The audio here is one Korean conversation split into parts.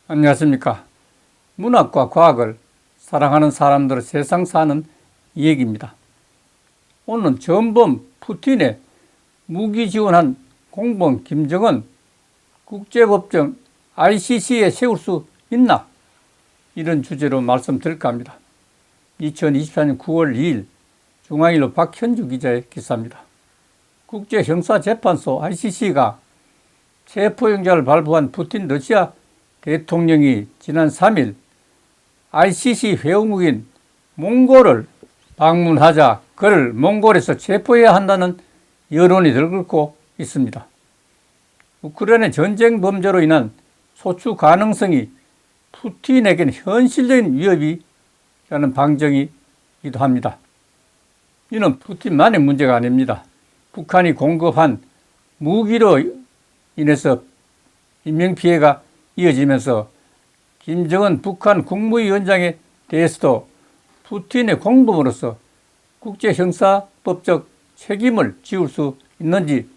안녕하십니까. 문학과 과학을 사랑하는 사람들의 세상 사는 이야기입니다. 오늘은 전범 푸틴의 무기 지원한 공범 김정은 국제법정 ICC에 세울 수 있나? 이런 주제로 말씀드릴까 합니다. 2024년 9월 2일 중앙일보 박현주 기자의 기사입니다. 국제형사재판소 ICC가 체포영장을 발부한 푸틴 러시아 대통령이 지난 3일 ICC 회원국인 몽골을 방문하자 그를 몽골에서 체포해야 한다는 여론이 들끓고 있습니다. 우크라이나 전쟁 범죄로 인한 소추 가능성이 푸틴에게는 현실적인 위협이라는 방정이기도 합니다. 이는 푸틴만의 문제가 아닙니다. 북한이 공급한 무기로 인해서 인명피해가 이어지면서 김정은 북한 국무위원장에 대해서도 푸틴의 공범으로서 국제형사법적 책임을 지울 수 있는지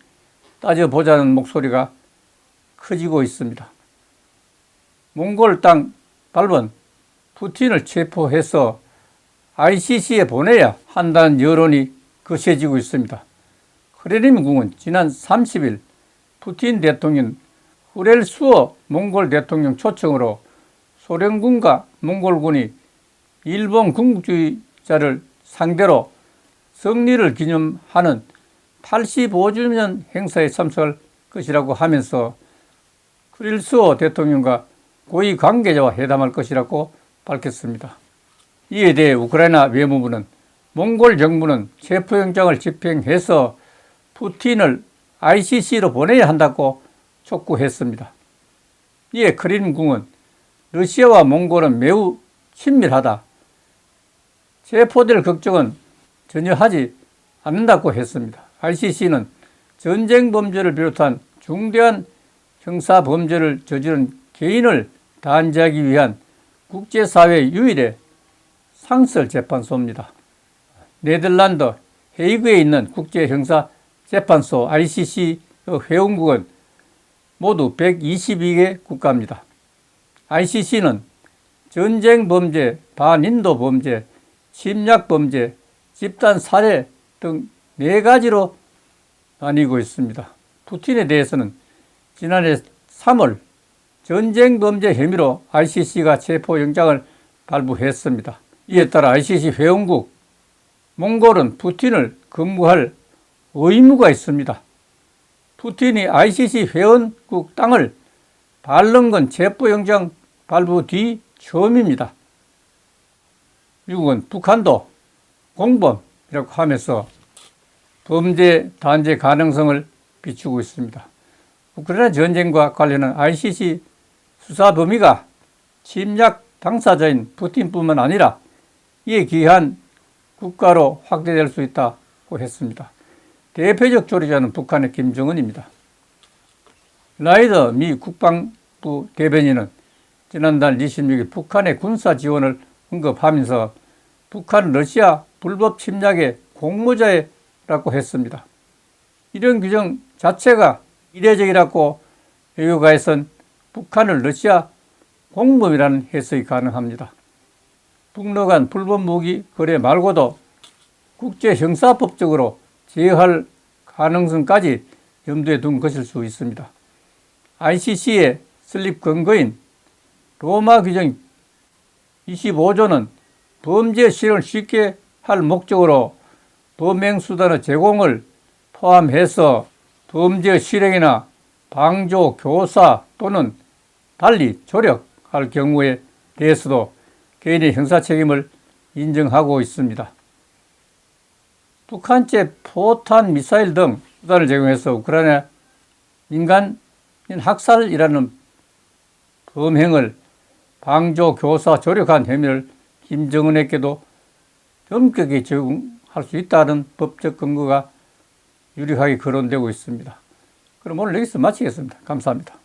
따져보자는 목소리가 커지고 있습니다. 몽골 땅 밟은 푸틴을 체포해서 ICC에 보내야 한다는 여론이 거세지고 있습니다. 크레림궁은 지난 30일 푸틴 대통령 후렐수어 몽골 대통령 초청으로 소련군과 몽골군이 일본 군국주의자를 상대로胜利를 기념하는 85주년 행사에 참석할 것이라고 하면서 후렐수어 대통령과 고위 관계자와 회담할 것이라고 밝혔습니다. 이에 대해 우크라이나 외무부는 몽골 정부는 체포영장을 집행해서 푸틴을 ICC로 보내야 한다고 촉구했습니다. 이에 크렘린궁은 러시아와 몽골은 매우 친밀하다. 체포될 걱정은 전혀 하지 않는다고 했습니다. ICC는 전쟁 범죄를 비롯한 중대한 형사 범죄를 저지른 개인을 단죄하기 위한 국제사회 유일의 상설재판소입니다. 네덜란드 헤이그에 있는 국제형사재판소 ICC 회원국은 모두 122개 국가입니다. ICC는 전쟁 범죄, 반인도 범죄, 침략 범죄, 집단 살해 등 4가지로 나뉘고 있습니다. 푸틴에 대해서는 지난해 3월 전쟁 범죄 혐의로 ICC가 체포영장을 발부했습니다. 이에 따라 ICC 회원국 몽골은 푸틴을 검거할 의무가 있습니다. 푸틴이 ICC 회원국 땅을 밟는 건 체포영장 발부 뒤 처음입니다. 미국은 북한도 공범이라고 하면서 범죄 단죄 가능성을 비추고 있습니다. 우크라이나 전쟁과 관련한 ICC 수사 범위가 침략 당사자인 푸틴뿐만 아니라 이에 기한 국가로 확대될 수 있다고 했습니다. 대표적 조리자는 북한의 김정은입니다. 라이더 미 국방부 대변인은 지난달 26일 북한의 군사 지원을 언급하면서 북한은 러시아 불법 침략의 공모자라고 했습니다. 이런 규정 자체가 이례적이라고 외교가에선 북한을 러시아 공범이라는 해석이 가능합니다. 북러 간 불법 무기 거래 말고도 국제형사법적으로 제어할 가능성까지 염두에 둔 것일 수 있습니다. ICC의 설립 근거인 로마 규정 25조는 범죄 실행을 쉽게 할 목적으로 범행수단의 제공을 포함해서 범죄 실행이나 방조, 교사 또는 달리 조력할 경우에 대해서도 개인의 형사책임을 인정하고 있습니다. 북한제 포탄, 미사일 등 수단을 제공해서 우크라이나 민간인 학살이라는 범행을 방조, 교사, 조력한 혐의를 김정은에게도 엄격히 적용할 수 있다는 법적 근거가 유력하게 거론되고 있습니다. 그럼 오늘 여기서 마치겠습니다. 감사합니다.